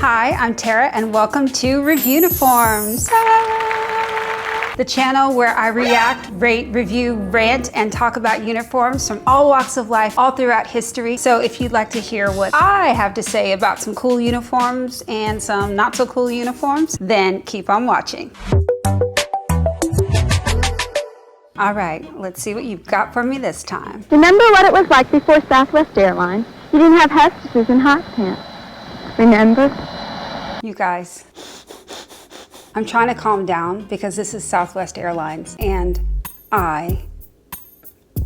Hi, I'm Tara and welcome to Reviewniforms. The channel where I react, rate, review, rant, and talk about uniforms from all walks of life, all throughout history. So if you'd like to hear what I have to say about some cool uniforms and some not so cool uniforms, then keep on watching. All right, let's see what you've got for me this time. Remember what it was like before Southwest Airlines? You didn't have hostesses and hot pants. Remember? You guys, I'm trying to calm down because this is Southwest Airlines and I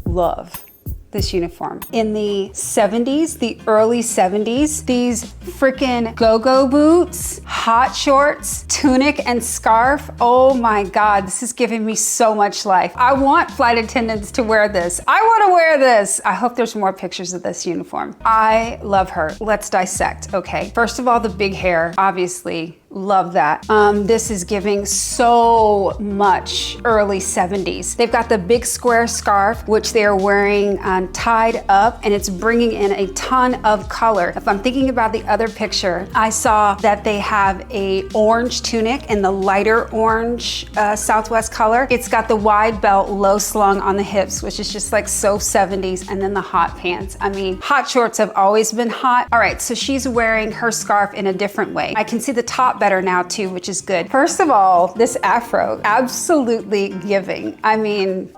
love this uniform. In the 70s, the early 70s, these freaking go-go boots, hot shorts, tunic and scarf. Oh my God, this is giving me so much life. I want flight attendants to wear this. I want to wear this. I hope there's more pictures of this uniform. I love her. Let's dissect, okay? First of all, the big hair, obviously. Love that. This is giving so much early 70s. They've got the big square scarf, which they are wearing tied up, and it's bringing in a ton of color. If I'm thinking about the other picture, I saw that they have a orange tunic in the lighter orange Southwest color. It's got the wide belt low slung on the hips, which is just like so 70s, and then the hot pants. I mean, hot shorts have always been hot. All right, so she's wearing her scarf in a different way. I can see the top better now too, which is good. First of all, this afro, absolutely giving. I mean,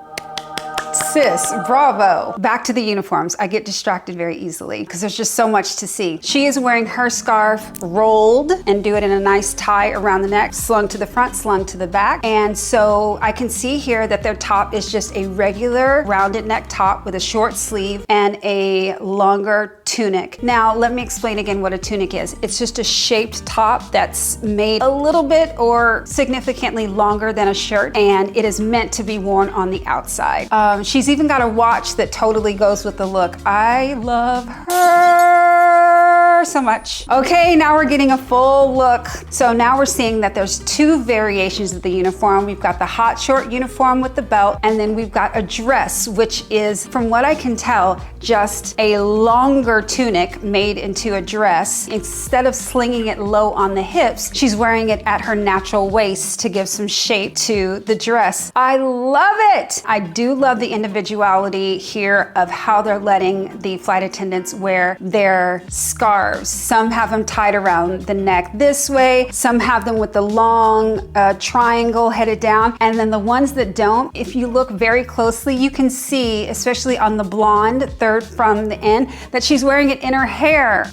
sis, bravo. Back to the uniforms. I get distracted very easily because there's just so much to see. She is wearing her scarf rolled and do it in a nice tie around the neck, slung to the front, slung to the back. And so I can see here that their top is just a regular rounded neck top with a short sleeve and a longer tunic. Now, let me explain again what a tunic is. It's just a shaped top that's made a little bit or significantly longer than a shirt, and it is meant to be worn on the outside. She's even got a watch that totally goes with the look. I love her so much. Okay, now we're getting a full look. So now we're seeing that there's two variations of the uniform. We've got the hot short uniform with the belt, and then we've got a dress, which is, from what I can tell, just a longer tunic made into a dress. Instead of slinging it low on the hips, she's wearing it at her natural waist to give some shape to the dress. I love it. I do love the individuality here of how they're letting the flight attendants wear their scarves. Some have them tied around the neck this way, some have them with the long triangle headed down, and then the ones that don't, if you look very closely, you can see, especially on the blonde, third from the end, that she's wearing it in her hair.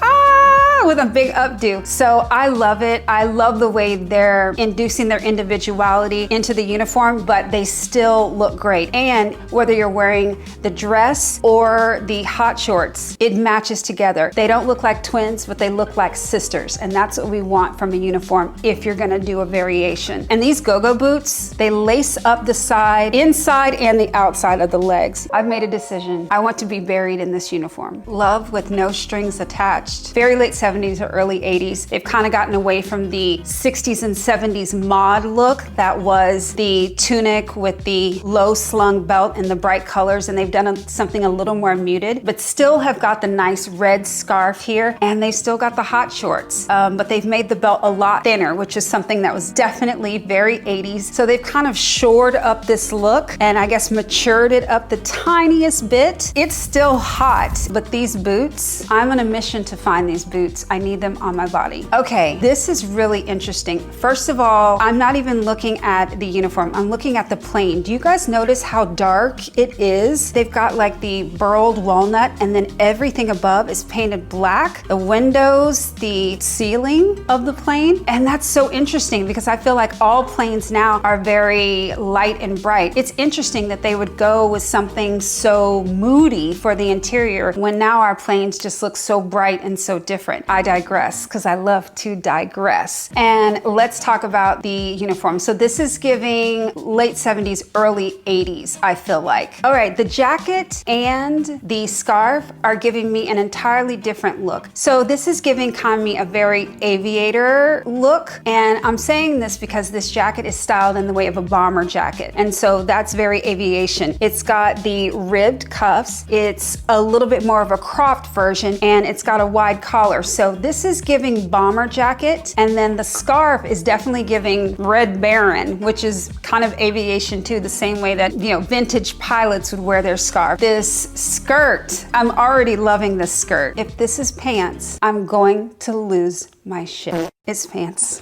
With a big updo. So I love it. I love the way they're inducing their individuality into the uniform, but they still look great. And whether you're wearing the dress or the hot shorts, it matches together. They don't look like twins, but they look like sisters. And that's what we want from a uniform if you're gonna do a variation. And these go-go boots, they lace up the side, inside and the outside of the legs. I've made a decision. I want to be buried in this uniform. Love with no strings attached. Very late 70s or early 80s. They've kind of gotten away from the 60s and 70s mod look that was the tunic with the low slung belt and the bright colors, and they've done something a little more muted, but still have got the nice red scarf here, and they've still got the hot shorts, but they've made the belt a lot thinner, which is something that was definitely very 80s. So they've kind of shored up this look and I guess matured it up the tiniest bit. It's still hot, but these boots, I'm on a mission to find these boots. I need them on my body. Okay, this is really interesting. First of all, I'm not even looking at the uniform. I'm looking at the plane. Do you guys notice how dark it is? They've got like the burled walnut, and then everything above is painted black. The windows, the ceiling of the plane. And that's so interesting because I feel like all planes now are very light and bright. It's interesting that they would go with something so moody for the interior when now our planes just look so bright and so different. I digress because I love to digress. And let's talk about the uniform. So this is giving late 70s, early 80s, I feel like. All right, the jacket and the scarf are giving me an entirely different look. So this is giving kind of me a very aviator look. And I'm saying this because this jacket is styled in the way of a bomber jacket. And so that's very aviation. It's got the ribbed cuffs. It's a little bit more of a cropped version, and it's got a wide collar. So this is giving bomber jacket, and then the scarf is definitely giving Red Baron, which is kind of aviation too, the same way that, you know, vintage pilots would wear their scarf. This skirt, I'm already loving this skirt. If this is pants, I'm going to lose my shit. It's pants.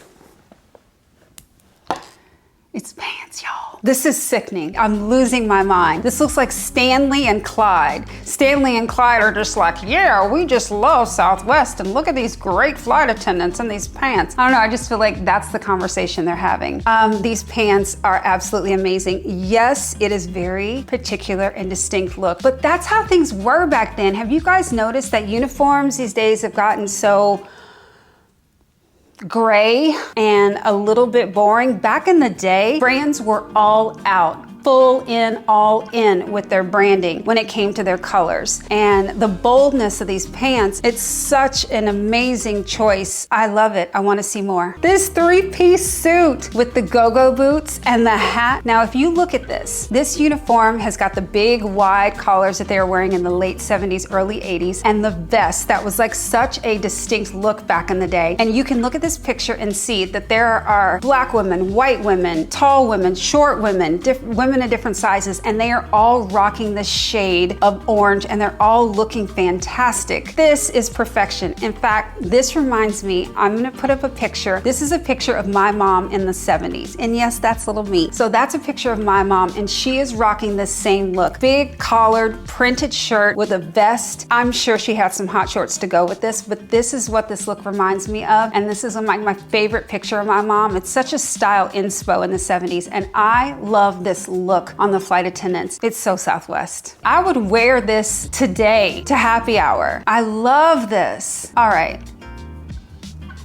It's pants, y'all. This is sickening. I'm losing my mind. This looks like Stanley and Clyde. Stanley and Clyde are just like, yeah, we just love Southwest, and look at these great flight attendants in these pants. I don't know, I just feel like that's the conversation they're having. These pants are absolutely amazing. Yes, it is very particular and distinct look, but that's how things were back then. Have you guys noticed that uniforms these days have gotten so gray and a little bit boring? Back in the day, brands were all out, full in, all in with their branding when it came to their colors. And the boldness of these pants, it's such an amazing choice. I love it. I want to see more. This three-piece suit with the go-go boots and the hat. Now, if you look at this uniform has got the big wide collars that they were wearing in the late 70s, early 80s, and the vest that was like such a distinct look back in the day. And you can look at this picture and see that there are black women, white women, tall women, short women, women of different sizes, and they are all rocking the shade of orange, and they're all looking fantastic. This is perfection. In fact, this reminds me, I'm gonna put up a picture. This is a picture of my mom in the 70s. And yes, that's little me. So that's a picture of my mom, and she is rocking the same look. Big collared printed shirt with a vest. I'm sure she had some hot shorts to go with this, but this is what this look reminds me of. And this is my favorite picture of my mom. It's such a style inspo in the 70s, and I love this look on the flight attendants. It's so Southwest. I would wear this today to happy hour. I love this. All right.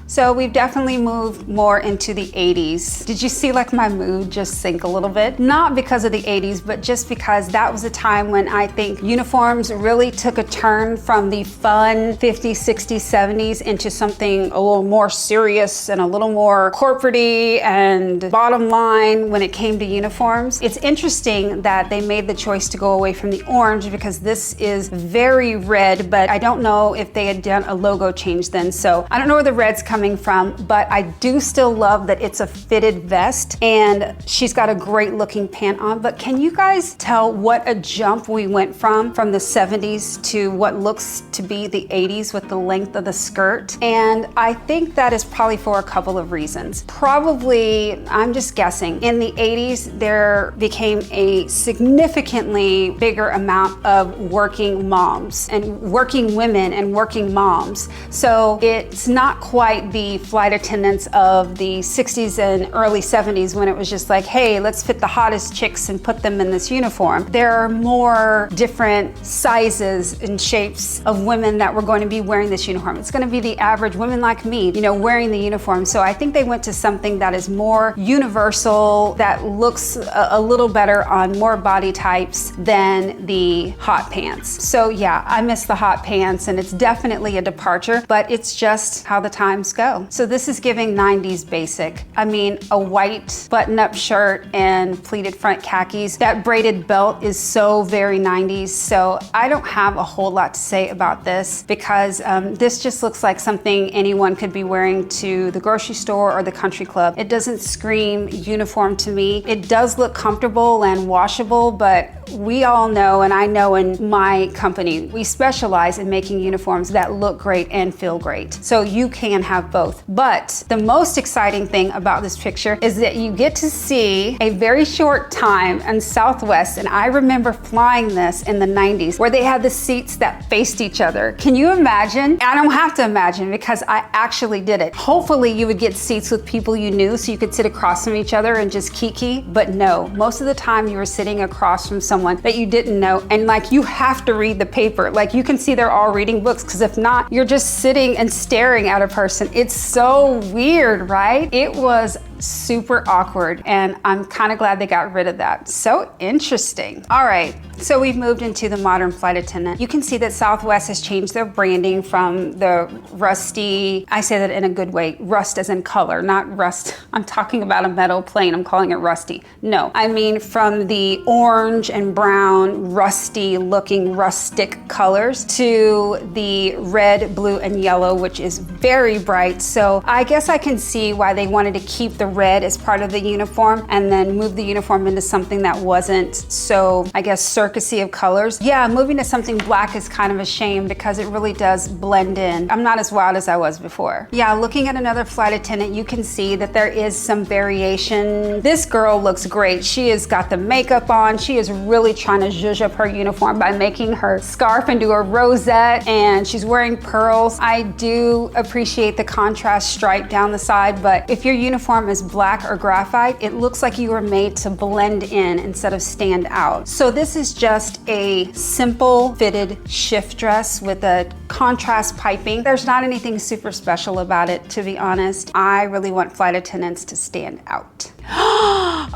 So we've definitely moved more into the 80s. Did you see like my mood just sink a little bit? Not because of the 80s, but just because that was a time when I think uniforms really took a turn from the fun 50s, 60s, 70s into something a little more serious and a little more corporate-y and bottom line when it came to uniforms. It's interesting that they made the choice to go away from the orange because this is very red, but I don't know if they had done a logo change then. So I don't know where the red's coming from, but I do still love that it's a fitted vest, and she's got a great looking pant on. But can you guys tell what a jump we went from the 70s to what looks to be the 80s with the length of the skirt? And I think that is probably for a couple of reasons. Probably, I'm just guessing, in the 80s there became a significantly bigger amount of working moms and working women and working moms. So it's not quite the flight attendants of the 60s and early 70s when it was just like, hey, let's fit the hottest chicks and put them in this uniform. There are more different sizes and shapes of women that were going to be wearing this uniform. It's going to be the average women like me, you know, wearing the uniform. So I think they went to something that is more universal, that looks a little better on more body types than the hot pants. So yeah, I miss the hot pants, and it's definitely a departure, but it's just how the times go. So this is giving 90s basic. I mean, a white button-up shirt and pleated front khakis. That braided belt is so very 90s. So I don't have a whole lot to say about this because this just looks like something anyone could be wearing to the grocery store or the country club. It doesn't scream uniform to me. It does look comfortable and washable, but we all know, and I know in my company, we specialize in making uniforms that look great and feel great. So you can have both. But the most exciting thing about this picture is that you get to see a very short time in Southwest, and I remember flying this in the 90s where they had the seats that faced each other. Can you imagine? I don't have to imagine because I actually did it. Hopefully you would get seats with people you knew so you could sit across from each other and just kiki, but no, most of the time you were sitting across from someone that you didn't know, and like you have to read the paper. Like you can see they're all reading books, because if not, you're just sitting and staring at a person. It's so weird, right? It was super awkward, and I'm kind of glad they got rid of that. So interesting. All right, so we've moved into the modern flight attendant. You can see that Southwest has changed their branding from the rusty, I say that in a good way, rust as in color, not rust. I'm talking about a metal plane, I'm calling it rusty. No, I mean from the orange and brown, rusty looking rustic colors to the red, blue, and yellow, which is very bright. So I guess I can see why they wanted to keep the red as part of the uniform and then move the uniform into something that wasn't so, I guess, circusy of colors. Yeah, moving to something black is kind of a shame because it really does blend in. I'm not as wild as I was before. Yeah, looking at another flight attendant, you can see that there is some variation. This girl looks great. She has got the makeup on. She is really trying to zhuzh up her uniform by making her scarf into a rosette, and she's wearing pearls. I do appreciate the contrast stripe down the side, but if your uniform is black or graphite, it looks like you were made to blend in instead of stand out. So this is just a simple fitted shift dress with a contrast piping. There's not anything super special about it, to be honest. I really want flight attendants to stand out.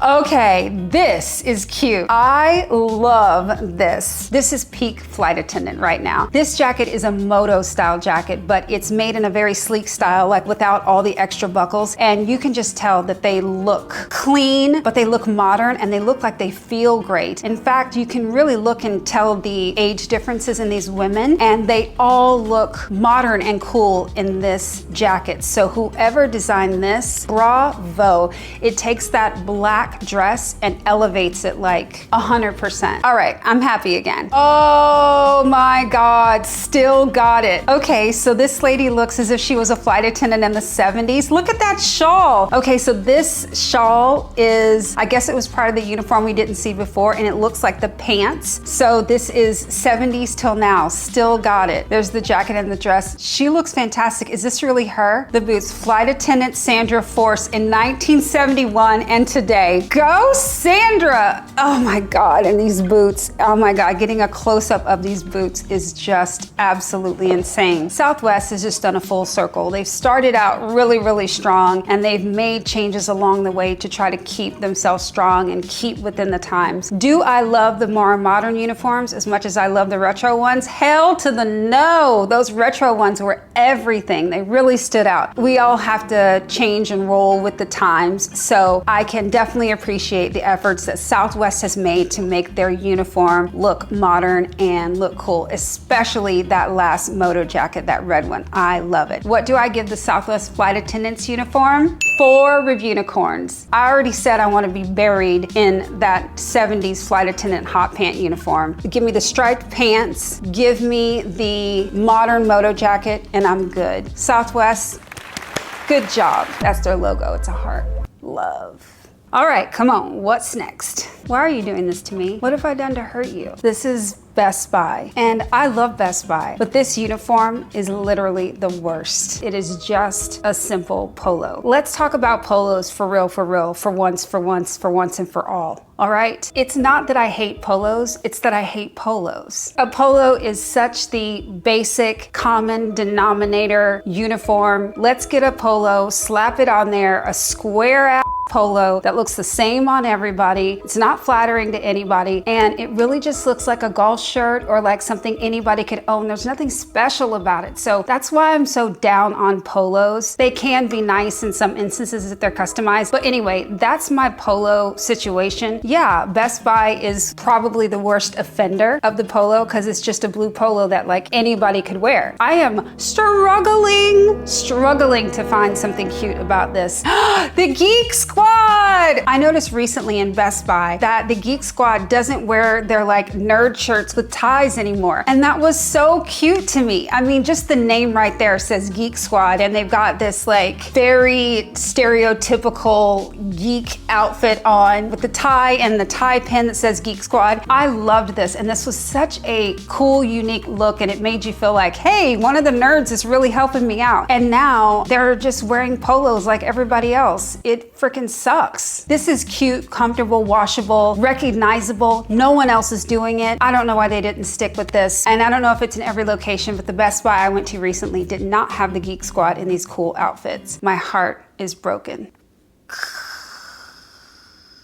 Okay, this is cute. I love this. This is peak flight attendant right now. This jacket is a Moto style jacket, but it's made in a very sleek style, like without all the extra buckles. And you can just tell that they look clean, but they look modern and they look like they feel great. In fact, you can really look and tell the age differences in these women, and they all look modern and cool in this jacket. So whoever designed this, bravo. It takes that black dress and elevates it like 100%. All right, I'm happy again. Oh my God, still got it. Okay, so this lady looks as if she was a flight attendant in the 70s. Look at that shawl. Okay, so this shawl is, I guess it was part of the uniform we didn't see before, and it looks like the pants. So this is 70s till now, still got it. There's the jacket and the dress. She looks fantastic. Is this really her? The boots, flight attendant Sandra Force in 1971 and today. Go Sandra! Oh my God, and these boots, oh my God, getting a close-up of these boots is just absolutely insane. Southwest has just done a full circle. They've started out really, really strong, and they've made changes along the way to try to keep themselves strong and keep within the times. Do I love the more modern uniforms as much as I love the retro ones? Hell to the no! Those retro ones were everything. They really stood out. We all have to change and roll with the times, so I can definitely appreciate the efforts that Southwest has made to make their uniform look modern and look cool, especially that last Moto jacket, that red one. I love it. What do I give the Southwest flight attendant's uniform? 4 Reviewniforms. I already said I want to be buried in that 70s flight attendant hot pant uniform. Give me the striped pants, give me the modern Moto jacket, and I'm good. Southwest, good job. That's their logo, it's a heart. Love. All right, come on, what's next? Why are you doing this to me? What have I done to hurt you? This is Best Buy, and I love Best Buy, but this uniform is literally the worst. It is just a simple polo. Let's talk about polos for real, for once and for all. All right? It's not that I hate polos, it's that I hate polos. A polo is such the basic common denominator uniform. Let's get a polo, slap it on there, a square ass polo that looks the same on everybody. It's not flattering to anybody, and it really just looks like a golf shirt or like something anybody could own. There's nothing special about it. So that's why I'm so down on polos. They can be nice in some instances if they're customized. But anyway, that's my polo situation. Yeah, Best Buy is probably the worst offender of the polo because it's just a blue polo that like anybody could wear. I am struggling to find something cute about this. The Geek Squad! I noticed recently in Best Buy that the Geek Squad doesn't wear their like nerd shirts with ties anymore. And that was so cute to me. I mean, just the name right there says Geek Squad, and they've got this like very stereotypical geek outfit on with the tie and the tie pin that says Geek Squad. I loved this, and this was such a cool, unique look, and it made you feel like, hey, one of the nerds is really helping me out. And now they're just wearing polos like everybody else. It freaking sucks. This is cute, comfortable, washable, recognizable. No one else is doing it. I don't know why they didn't stick with this. And I don't know if it's in every location, but the Best Buy I went to recently did not have the Geek Squad in these cool outfits. My heart is broken.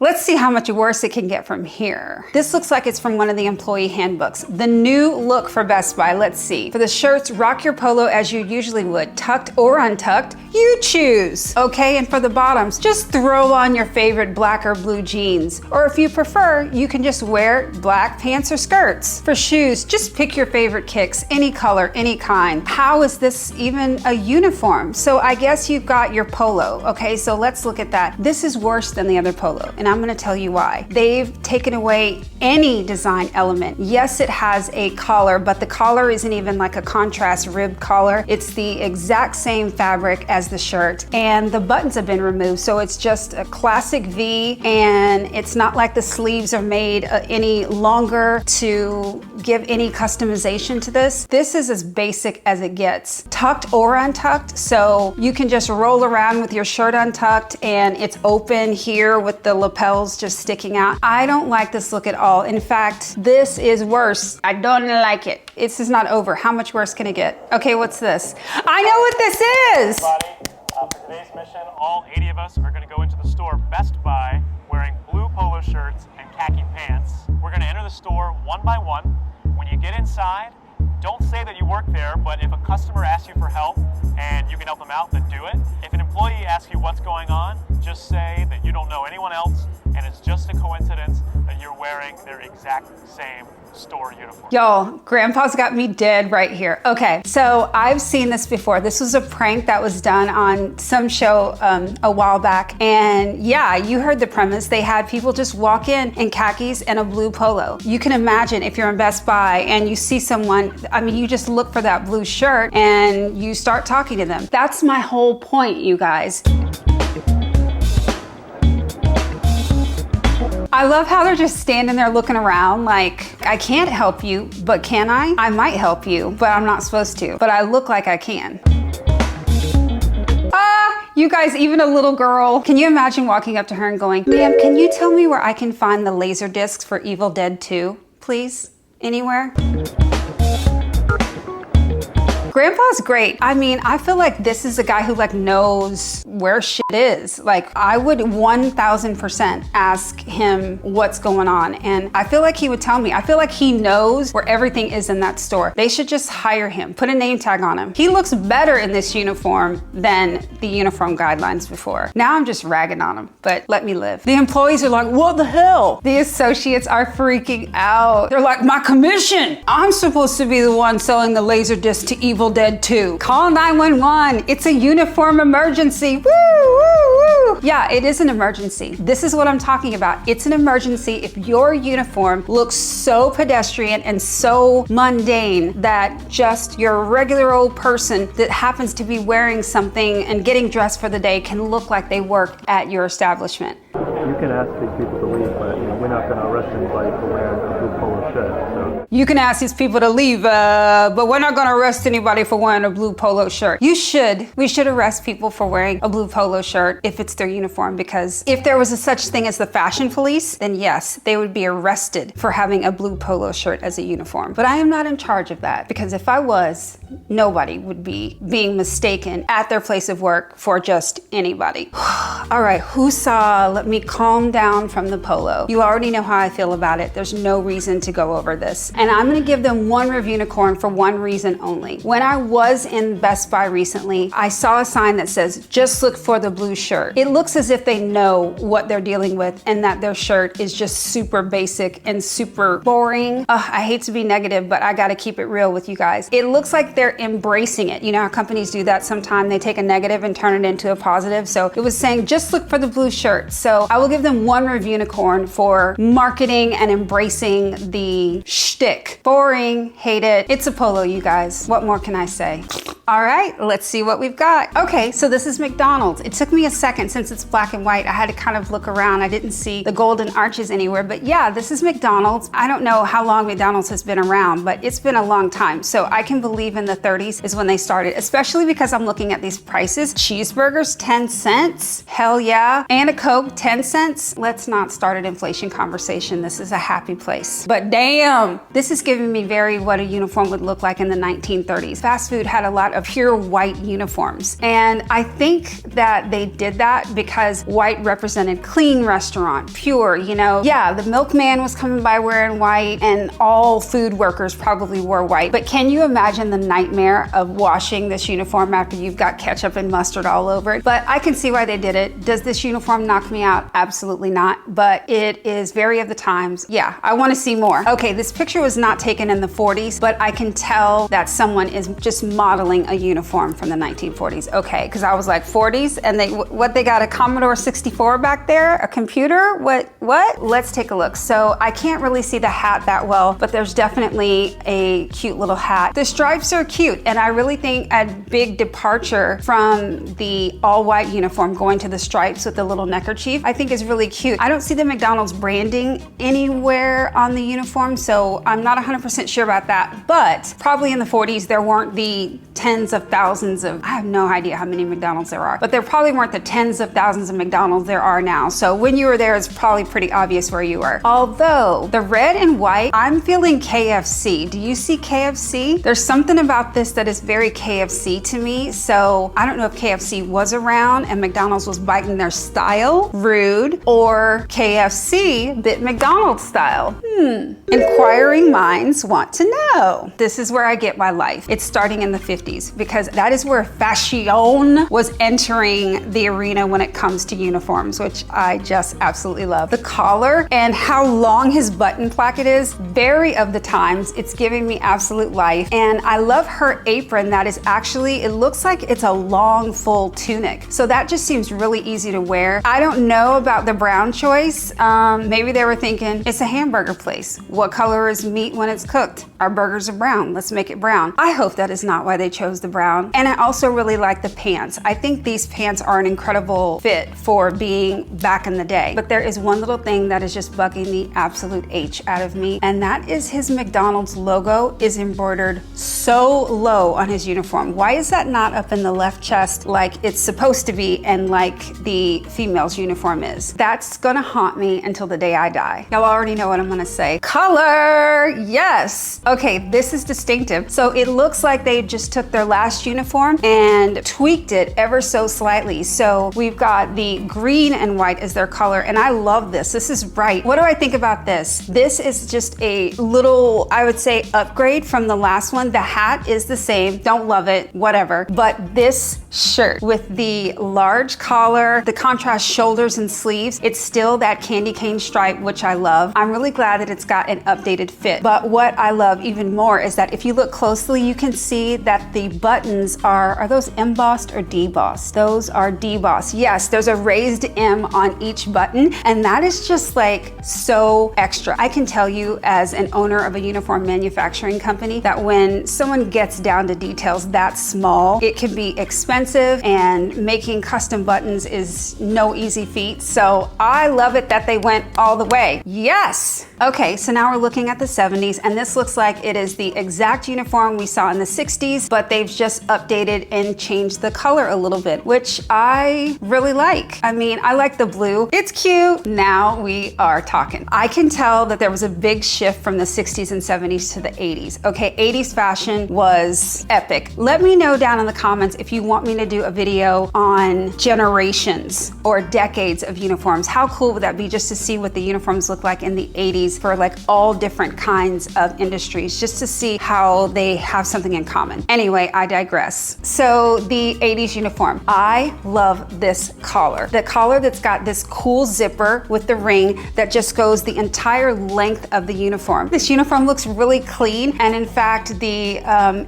Let's see how much worse it can get from here. This looks like it's from one of the employee handbooks. The new look for Best Buy, let's see. For the shirts, rock your polo as you usually would, tucked or untucked, you choose. Okay, and for the bottoms, just throw on your favorite black or blue jeans. Or if you prefer, you can just wear black pants or skirts. For shoes, just pick your favorite kicks, any color, any kind. How is this even a uniform? So I guess you've got your polo. Okay, so let's look at that. This is worse than the other polo, and I'm gonna tell you why. They've taken away any design element. Yes, it has a collar, but the collar isn't even like a contrast rib collar. It's the exact same fabric as the shirt, and the buttons have been removed, so it's just a classic V, and it's not like the sleeves are made any longer to give any customization to this. This is as basic as it gets. Tucked or untucked, so you can just roll around with your shirt untucked and it's open here with the lapels just sticking out. I don't like this look at all. In fact, this is worse. I don't like it. This is not over. How much worse can it get? Okay, what's this? I know what this is! For today's mission, all 80 of us are going to go into the store Best Buy wearing blue polo shirts and khaki pants. We're going to enter the store one by one. When you get inside, don't say that you work there, but if a customer asks you for help and you can help them out, then do it. If an employee asks you what's going on, just say that you don't know anyone else and it's just a coincidence that you're wearing their exact same store uniform. Y'all, Grandpa's got me dead right here. Okay, so I've seen this before. This was a prank that was done on some show a while back. And yeah, you heard the premise. They had people just walk in khakis and a blue polo. You can imagine if you're in Best Buy and you see someone, I mean, you just look for that blue shirt and you start talking to them. That's my whole point, you guys. I love how they're just standing there looking around like, I can't help you, but can I? I might help you, but I'm not supposed to. But I look like I can. You guys, even a little girl, can you imagine walking up to her and going, ma'am, can you tell me where I can find the laser discs for Evil Dead 2, please? Anywhere? Grandpa's great. I mean, I feel like this is a guy who like knows where shit is. Like I would 1000% ask him what's going on. And I feel like he would tell me. I feel like he knows where everything is in that store. They should just hire him, put a name tag on him. He looks better in this uniform than the uniform guidelines before. Now I'm just ragging on him, but let me live. The employees are like, what the hell? The associates are freaking out. They're like, my commission. I'm supposed to be the one selling the laser disc to Evil Dead 2. Call 911. It's a uniform emergency. Woo, woo, woo. Yeah, it is an emergency. This is what I'm talking about. It's an emergency if your uniform looks so pedestrian and so mundane that just your regular old person that happens to be wearing something and getting dressed for the day can look like they work at your establishment. You can ask these people to leave, but we're not going to arrest anybody for wearing a blue polo shirt. So. You can ask these people to leave, but we're not going to arrest anybody for wearing a blue polo shirt. We should arrest people for wearing a blue polo shirt if it's their uniform, because if there was a such thing as the fashion police, then yes, they would be arrested for having a blue polo shirt as a uniform. But I am not in charge of that, because if I was, nobody would be being mistaken at their place of work for just anybody. All right, let me calm down from the polo. You already know how I feel about it. There's no reason to go over this. And I'm gonna give them one Reviewniform for one reason only. When I was in Best Buy recently, I saw a sign that says, just look for the blue shirt. It looks as if they know what they're dealing with and that their shirt is just super basic and super boring. I hate to be negative, but I gotta keep it real with you guys. It looks like they're embracing it. You know how companies do that sometimes? They take a negative and turn it into a positive. So it was saying, just look for the blue shirt. So I will give them one Reviewniform for marketing and embracing the shtick. Boring, hate it. It's a polo, you guys. What more can I say? All right, let's see what we've got. Okay, so this is McDonald's. It took me a second since it's black and white. I had to kind of look around. I didn't see the golden arches anywhere, but yeah, this is McDonald's. I don't know how long McDonald's has been around, but it's been a long time. So I can believe in the 30s is when they started, especially because I'm looking at these prices. Cheeseburgers, 10 cents. Hell yeah. And a Coke, 10 cents. Let's not start an inflation conversation. This is a happy place. But damn, this is giving me very what a uniform would look like in the 1930s. Fast food had a lot of of pure white uniforms. And I think that they did that because white represented clean restaurant, pure, you know. Yeah, the milkman was coming by wearing white and all food workers probably wore white. But can you imagine the nightmare of washing this uniform after you've got ketchup and mustard all over it? But I can see why they did it. Does this uniform knock me out? Absolutely not. But it is very of the times. Yeah, I want to see more. Okay, this picture was not taken in the 40s, but I can tell that someone is just modeling a uniform from the 1940s. Okay, because I was like 40s and they got a Commodore 64 back there, a computer? What? Let's take a look. So I can't really see the hat that well, but there's definitely a cute little hat. The stripes are cute, and I really think a big departure from the all-white uniform going to the stripes with the little neckerchief, I think is really cute. I don't see the McDonald's branding anywhere on the uniform, so I'm not 100% sure about that, but probably in the 40s there weren't the tens of thousands of, I have no idea how many McDonald's there are, but there probably weren't the tens of thousands of McDonald's there are now. So when you were there, it's probably pretty obvious where you were. Although the red and white, I'm feeling KFC. Do you see KFC? There's something about this that is very KFC to me. So I don't know if KFC was around and McDonald's was biting their style, rude, or KFC bit McDonald's style. Inquiring minds want to know. This is where I get my life. It's starting in the 50s because that is where fashion was entering the arena when it comes to uniforms, which I just absolutely love. The collar and how long his button placket is, very of the times. It's giving me absolute life. And I love her apron that is actually, it looks like it's a long full tunic. So that just seems really easy to wear. I don't know about the brown choice. Maybe they were thinking it's a hamburger place. What color is meat when it's cooked? Our burgers are brown. Let's make it brown. I hope that is not why they chose the brown. And I also really like the pants. I think these pants are an incredible fit for being back in the day. But there is one little thing that is just bugging the absolute H out of me, and that is his McDonald's logo is embroidered so low on his uniform. Why is that not up in the left chest like it's supposed to be and like the female's uniform is? That's gonna haunt me until the day I die. Y'all already know what I'm gonna say. Color, yes. Okay, this is distinctive. So it looks like they just took their last uniform and tweaked it ever so slightly. So we've got the green and white as their color, and I love this. This is bright. What do I think about this? This is just a little, I would say, upgrade from the last one. The hat is the same. Don't love it, whatever. But this shirt with the large collar, the contrast shoulders and sleeves, it's still that candy cane stripe, which I love. I'm really glad that it's got an updated fit. But what I love even more is that if you look closely, you can see that the buttons are those embossed or debossed? Those are debossed. Yes, there's a raised M on each button, and that is just like so extra. I can tell you as an owner of a uniform manufacturing company that when someone gets down to details that small, it can be expensive, and making custom buttons is no easy feat. So I love it that they went all the way. Yes. Okay, so now we're looking at the 70s, and this looks like it is the exact uniform we saw in the 60s, but they've just updated and changed the color a little bit, which I really like. I mean, I like the blue. It's cute. Now we are talking. I can tell that there was a big shift from the 60s and 70s to the 80s. Okay, 80s fashion was epic. Let me know down in the comments if you want me to do a video on generations or decades of uniforms. How cool would that be just to see what the uniforms look like in the 80s for like all different kinds of industries, just to see how they have something in common. Anyway, I digress. So the 80s uniform, I love this collar. The collar that's got this cool zipper with the ring that just goes the entire length of the uniform. This uniform looks really clean, and in fact, the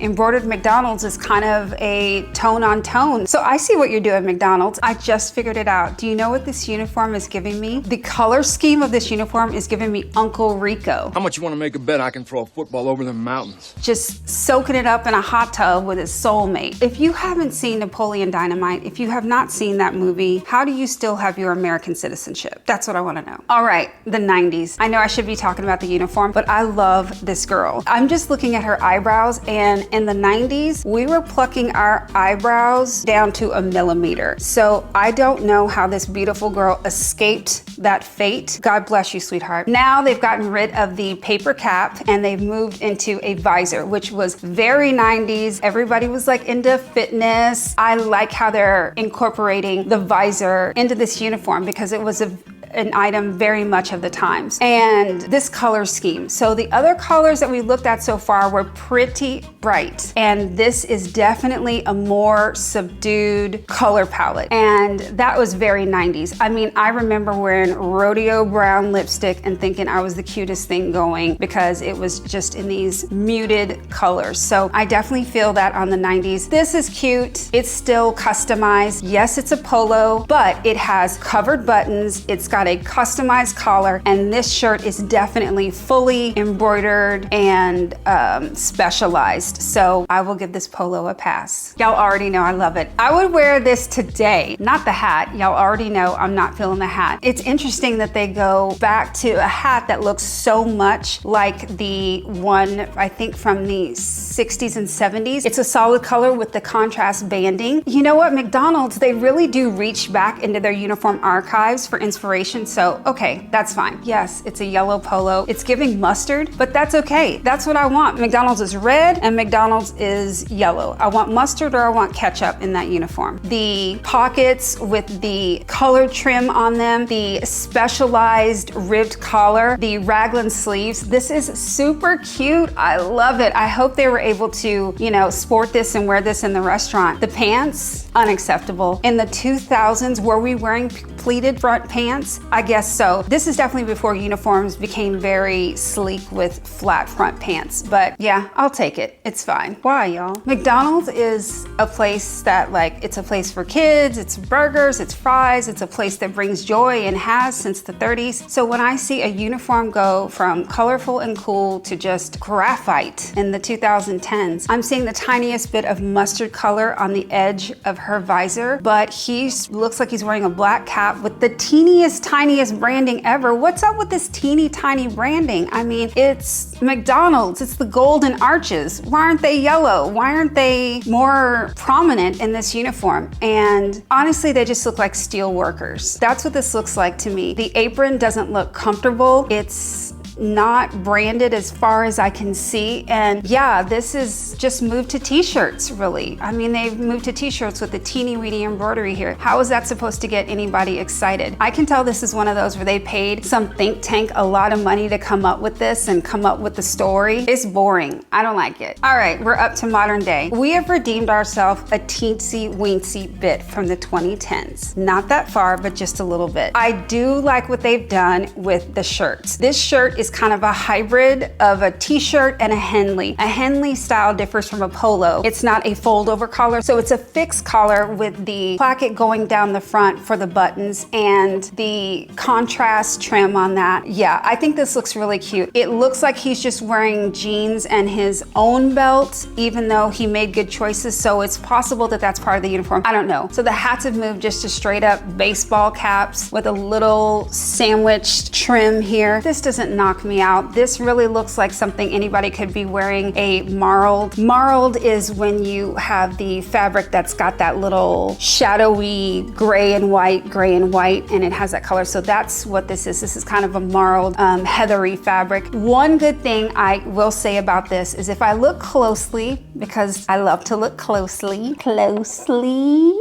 embroidered McDonald's is kind of a tone on tone. So I see what you're doing, McDonald's. I just figured it out. Do you know what this uniform is giving me? The color scheme of this uniform is giving me Uncle Rico. How much you want to make a bet I can throw a football over the mountains? Just soaking it up in a hot tub with his soulmate. If you haven't seen Napoleon Dynamite, if you have not seen that movie, how do you still have your American citizenship? That's what I want to know. All right, the 90s. I know I should be talking about the uniform, but I love this girl. I'm just looking at her eyebrows, and in the 90s, we were plucking our eyebrows down to a millimeter. So I don't know how this beautiful girl escaped that fate. God bless you, sweetheart. Now they've gotten rid of the paper cap and they've moved into a visor, which was very 90s. everybody was like into fitness. I like how they're incorporating the visor into this uniform because it was an item very much of the times. And this color scheme. So the other colors that we looked at so far were pretty bright. And this is definitely a more subdued color palette. And that was very 90s. I mean, I remember wearing rodeo brown lipstick and thinking I was the cutest thing going because it was just in these muted colors. So I definitely feel that on the 90s. This is cute. It's still customized. Yes, it's a polo, but it has covered buttons. It's got a customized collar, and this shirt is definitely fully embroidered and specialized. So I will give this polo a pass. Y'all already know I love it. I would wear this today, not the hat. Y'all already know I'm not feeling the hat. It's interesting that they go back to a hat that looks so much like the one, I think from the 60s and 70s. It's a solid color with the contrast banding. You know what, McDonald's, they really do reach back into their uniform archives for inspiration. So, okay, that's fine. Yes, it's a yellow polo. It's giving mustard, but that's okay. That's what I want. McDonald's is red and McDonald's is yellow. I want mustard or I want ketchup in that uniform. The pockets with the colored trim on them, the specialized ribbed collar, the raglan sleeves. This is super cute. I love it. I hope they were able to, you know, sport this and wear this in the restaurant. The pants, unacceptable. In the 2000s, were we wearing pleated front pants? I guess so. This is definitely before uniforms became very sleek with flat front pants, but yeah, I'll take it. It's fine. Why, y'all? McDonald's is a place that, like, it's a place for kids, it's burgers, it's fries, it's a place that brings joy and has since the 30s. So when I see a uniform go from colorful and cool to just graphite in the 2010s, I'm seeing the tiniest bit of mustard color on the edge of her visor, but he looks like he's wearing a black cap with the teeniest, tiniest branding ever. What's up with this teeny tiny branding? I mean, it's McDonald's, it's the golden arches. Why aren't they yellow? Why aren't they more prominent in this uniform? And honestly, they just look like steel workers. That's what this looks like to me. The apron doesn't look comfortable. It's not branded as far as I can see. And yeah, this is just moved to t-shirts, really. I mean, they've moved to t-shirts with the teeny weeny embroidery here. How is that supposed to get anybody excited? I can tell this is one of those where they paid some think tank a lot of money to come up with this and come up with the story. It's boring. I don't like it. All right, we're up to modern day. We have redeemed ourselves a teensy weensy bit from the 2010s. Not that far, but just a little bit. I do like what they've done with the shirts. This shirt is kind of a hybrid of a t-shirt and a Henley. A Henley style differs from a polo. It's not a fold over collar, so it's a fixed collar with the placket going down the front for the buttons and the contrast trim on that. Yeah, I think this looks really cute. It looks like he's just wearing jeans and his own belt, even though he made good choices, so it's possible that that's part of the uniform. I don't know. So the hats have moved just to straight up baseball caps with a little sandwich trim here. This doesn't knock me out. This really looks like something anybody could be wearing. A marled. Marled is when you have the fabric that's got that little shadowy gray and white, and it has that color. So that's what this is. This is kind of a marled, heathery fabric. One good thing I will say about this is if I look closely, because I love to look closely,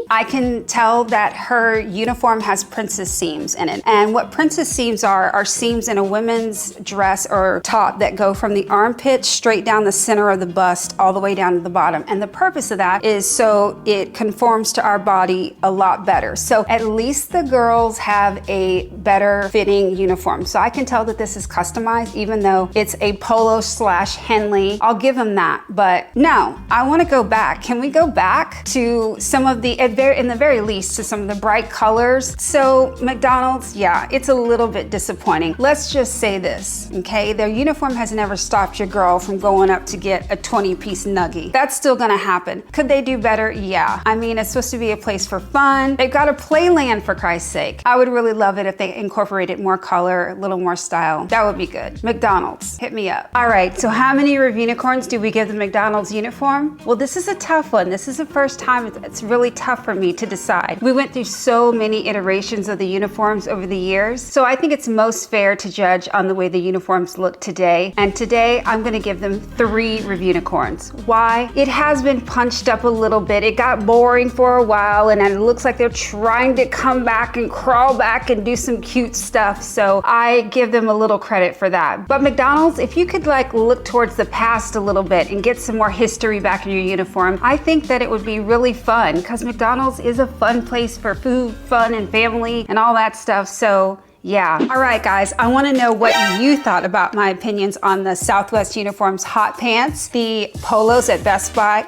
I can tell that her uniform has princess seams in it. And what princess seams are seams in a women's dress or top that go from the armpit straight down the center of the bust all the way down to the bottom. And the purpose of that is so it conforms to our body a lot better. So at least the girls have a better fitting uniform. So I can tell that this is customized, even though it's a polo / Henley. I'll give them that. But no, I want to go back. Can we go back to some of the, in the very least, to some of the bright colors? So McDonald's, yeah, it's a little bit disappointing. Let's just say this, okay? Their uniform has never stopped your girl from going up to get a 20-piece nugget. That's still gonna happen. Could they do better? Yeah. I mean, it's supposed to be a place for fun. They've got a playland, for Christ's sake. I would really love it if they incorporated more color, a little more style. That would be good. McDonald's, hit me up. All right, so how many Reviewniforms do we give the McDonald's uniform? Well, this is a tough one. This is the first time it's really tough for me to decide. We went through so many iterations of the uniforms over the years, so I think it's most fair to judge on the way the uniforms look today. And today I'm gonna give them 3 Reviewniforms. Why? It has been punched up a little bit. It got boring for a while and it looks like they're trying to come back and crawl back and do some cute stuff. So I give them a little credit for that. But McDonald's, if you could like look towards the past a little bit and get some more history back in your uniform, I think that it would be really fun because McDonald's is a fun place for food, fun, and family and all that stuff. So yeah. All right, guys, I want to know what you thought about my opinions on the Southwest Uniforms hot pants, the Polos at Best Buy,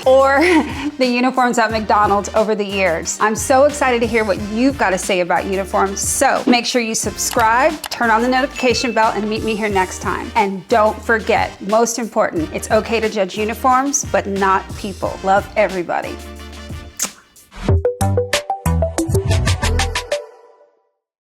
or the uniforms at McDonald's over the years. I'm so excited to hear what you've got to say about uniforms. So make sure you subscribe, turn on the notification bell, and meet me here next time. And don't forget, most important, it's okay to judge uniforms, but not people. Love everybody.